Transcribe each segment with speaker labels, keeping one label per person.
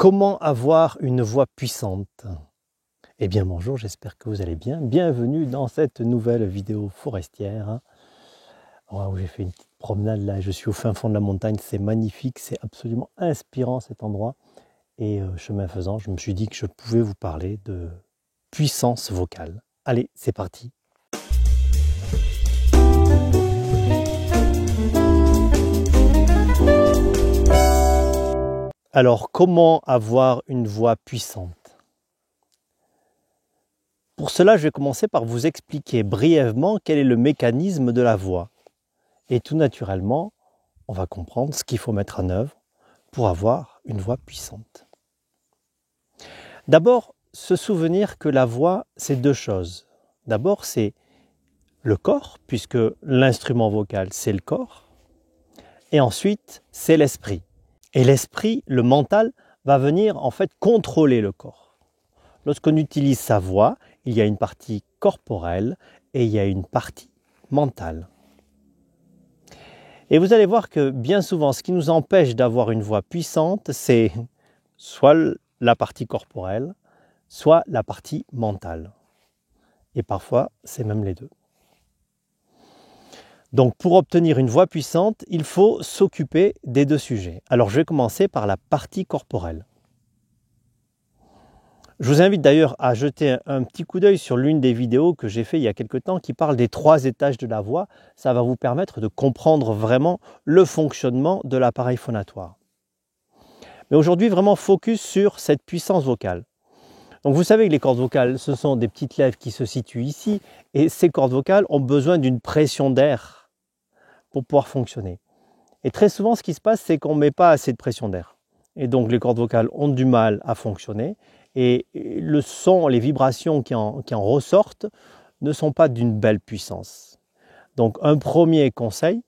Speaker 1: Comment avoir une voix puissante? Eh bien bonjour, j'espère que vous allez bien. Bienvenue dans cette nouvelle vidéo forestière. Wow, j'ai fait une petite promenade là, je suis au fin fond de la montagne, c'est magnifique, c'est absolument inspirant cet endroit. Et chemin faisant, je me suis dit que je pouvais vous parler de puissance vocale. Allez, c'est parti! Alors, comment avoir une voix puissante? Pour cela, je vais commencer par vous expliquer brièvement quel est le mécanisme de la voix. Et tout naturellement, on va comprendre ce qu'il faut mettre en œuvre pour avoir une voix puissante. D'abord, se souvenir que la voix, c'est deux choses. D'abord, c'est le corps, puisque l'instrument vocal, c'est le corps. Et ensuite, c'est l'esprit. Et l'esprit, le mental, va venir en fait contrôler le corps. Lorsqu'on utilise sa voix, il y a une partie corporelle et il y a une partie mentale. Et vous allez voir que bien souvent, ce qui nous empêche d'avoir une voix puissante, c'est soit la partie corporelle, soit la partie mentale. Et parfois, c'est même les deux. Donc, pour obtenir une voix puissante, il faut s'occuper des deux sujets. Alors, je vais commencer par la partie corporelle. Je vous invite d'ailleurs à jeter un petit coup d'œil sur l'une des vidéos que j'ai fait il y a quelque temps qui parle des 3 étages de la voix. Ça va vous permettre de comprendre vraiment le fonctionnement de l'appareil phonatoire. Mais aujourd'hui, vraiment focus sur cette puissance vocale. Donc vous savez que les cordes vocales, ce sont des petites lèvres qui se situent ici et ces cordes vocales ont besoin d'une pression d'air pour pouvoir fonctionner. Et très souvent, ce qui se passe, c'est qu'on ne met pas assez de pression d'air. Et donc les cordes vocales ont du mal à fonctionner. Et le son, les vibrations qui en ressortent ne sont pas d'une belle puissance. Donc un premier conseil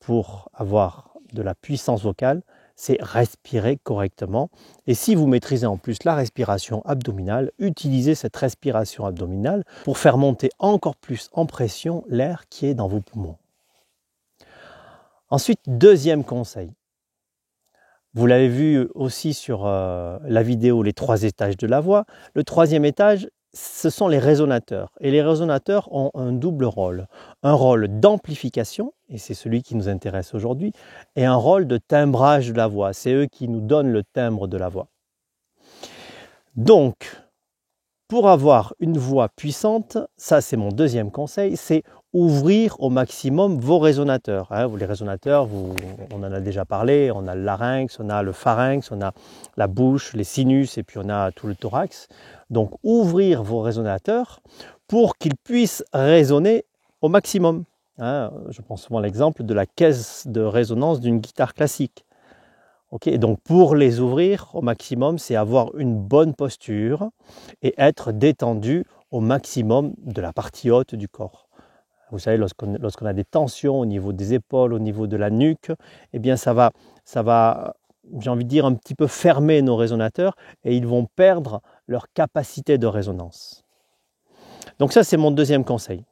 Speaker 1: pour avoir de la puissance vocale, c'est respirer correctement. Et si vous maîtrisez en plus la respiration abdominale, utilisez cette respiration abdominale pour faire monter encore plus en pression l'air qui est dans vos poumons. Ensuite, deuxième conseil. Vous l'avez vu aussi sur la vidéo Les 3 étages de la voix. Le 3e étage, ce sont les résonateurs. Et les résonateurs ont un double rôle. Un rôle d'amplification, et c'est celui qui nous intéresse aujourd'hui, et un rôle de timbrage de la voix. C'est eux qui nous donnent le timbre de la voix. Donc, pour avoir une voix puissante, ça c'est mon deuxième conseil, c'est ouvrir au maximum vos résonateurs. Les résonateurs, on en a déjà parlé, on a le larynx, on a le pharynx, on a la bouche, les sinus et puis on a tout le thorax. Donc ouvrir vos résonateurs pour qu'ils puissent résonner au maximum. Je prends souvent l'exemple de la caisse de résonance d'une guitare classique. Donc pour les ouvrir au maximum, c'est avoir une bonne posture et être détendu au maximum de la partie haute du corps. Vous savez, lorsqu'on a des tensions au niveau des épaules, au niveau de la nuque, eh bien ça va, j'ai envie de dire, un petit peu fermer nos résonateurs et ils vont perdre leur capacité de résonance. Donc ça, c'est mon deuxième conseil.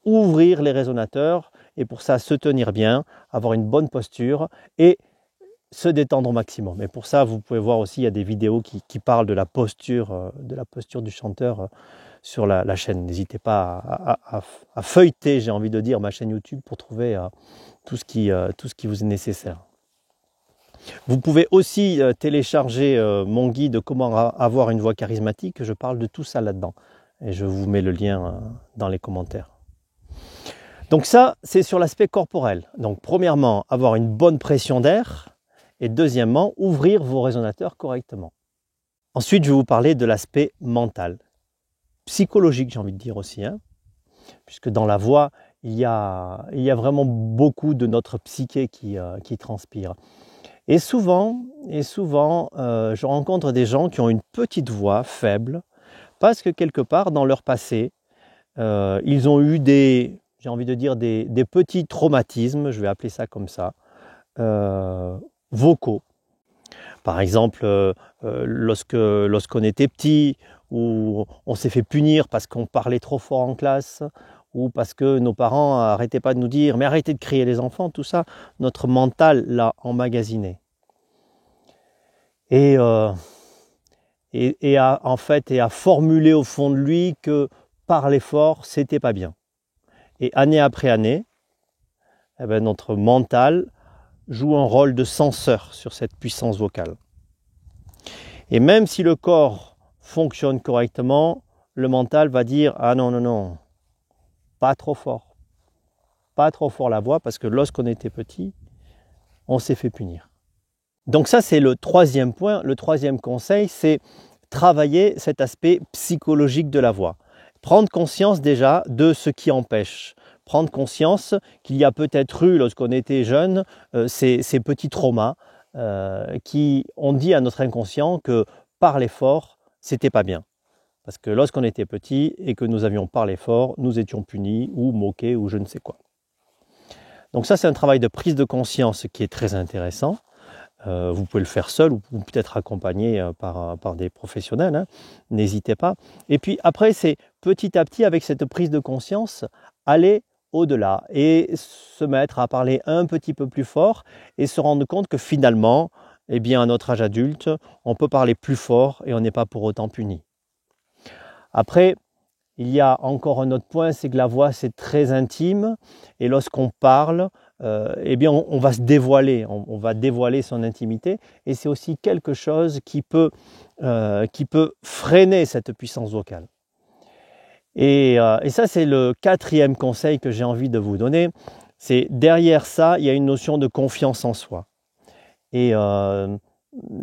Speaker 1: Ouvrir les résonateurs et pour ça, se tenir bien, avoir une bonne posture et se détendre au maximum. Et pour ça, vous pouvez voir aussi, il y a des vidéos qui parlent de la posture du chanteur sur la chaîne. N'hésitez pas à feuilleter, j'ai envie de dire, ma chaîne YouTube pour trouver tout ce qui vous est nécessaire. Vous pouvez aussi télécharger mon guide « Comment avoir une voix charismatique ». Je parle de tout ça là-dedans. Et je vous mets le lien dans les commentaires. Donc ça, c'est sur l'aspect corporel. Donc premièrement, avoir une bonne pression d'air. Et deuxièmement, ouvrir vos résonateurs correctement. Ensuite, je vais vous parler de l'aspect mental. Psychologique, j'ai envie de dire aussi. Puisque dans la voix, il y a vraiment beaucoup de notre psyché qui transpire. Et souvent, je rencontre des gens qui ont une petite voix faible, parce que quelque part, dans leur passé, ils ont eu des petits traumatismes, je vais appeler ça comme ça, vocaux. Par exemple, lorsqu'on était petit, ou on s'est fait punir parce qu'on parlait trop fort en classe, ou parce que nos parents n'arrêtaient pas de nous dire « mais arrêtez de crier les enfants », tout ça, notre mental l'a emmagasiné. et à formuler au fond de lui que parler fort, c'était pas bien. Et année après année, eh bien, notre mental joue un rôle de censeur sur cette puissance vocale. Et même si le corps fonctionne correctement, le mental va dire « Ah non, non, non, pas trop fort. Pas trop fort la voix parce que lorsqu'on était petit, on s'est fait punir. » Donc ça, c'est le troisième point. Le troisième conseil, c'est travailler cet aspect psychologique de la voix. Prendre conscience déjà de ce qui empêche. Prendre conscience qu'il y a peut-être eu, lorsqu'on était jeune, ces petits traumas qui ont dit à notre inconscient que parler fort, c'était pas bien. Parce que lorsqu'on était petit et que nous avions parlé fort, nous étions punis ou moqués ou je ne sais quoi. Donc ça, c'est un travail de prise de conscience qui est très intéressant. Vous pouvez le faire seul ou peut-être accompagné par des professionnels, hein. N'hésitez pas. Et puis après, c'est petit à petit, avec cette prise de conscience, aller au-delà et se mettre à parler un petit peu plus fort et se rendre compte que finalement, eh bien, à notre âge adulte, on peut parler plus fort et on n'est pas pour autant puni. Après, il y a encore un autre point, c'est que la voix, c'est très intime et lorsqu'on parle, eh bien, on va se dévoiler, on va dévoiler son intimité et c'est aussi quelque chose qui peut freiner cette puissance vocale. Et ça, c'est le quatrième conseil que j'ai envie de vous donner. C'est derrière ça, il y a une notion de confiance en soi. Et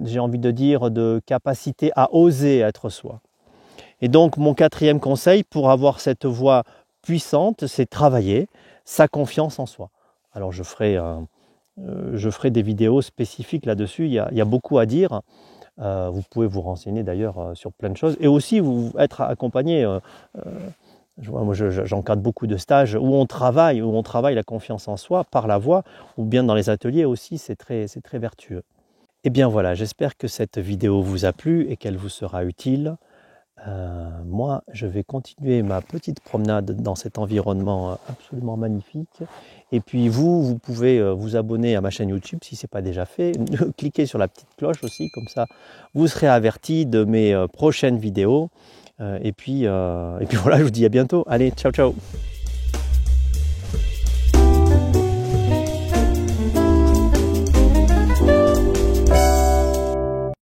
Speaker 1: j'ai envie de dire de capacité à oser être soi. Et donc, mon quatrième conseil pour avoir cette voix puissante, c'est travailler sa confiance en soi. Alors, je ferai des vidéos spécifiques là-dessus, il y a beaucoup à dire. Vous pouvez vous renseigner d'ailleurs sur plein de choses et aussi vous être accompagné. Moi, j'encadre beaucoup de stages où on travaille la confiance en soi par la voix ou bien dans les ateliers aussi, c'est très vertueux. Et bien voilà, j'espère que cette vidéo vous a plu et qu'elle vous sera utile. Moi, je vais continuer ma petite promenade dans cet environnement absolument magnifique. Et puis vous pouvez vous abonner à ma chaîne YouTube si ce n'est pas déjà fait. Cliquez sur la petite cloche aussi, comme ça vous serez averti de mes prochaines vidéos. Et puis voilà, je vous dis à bientôt. Allez, ciao, ciao!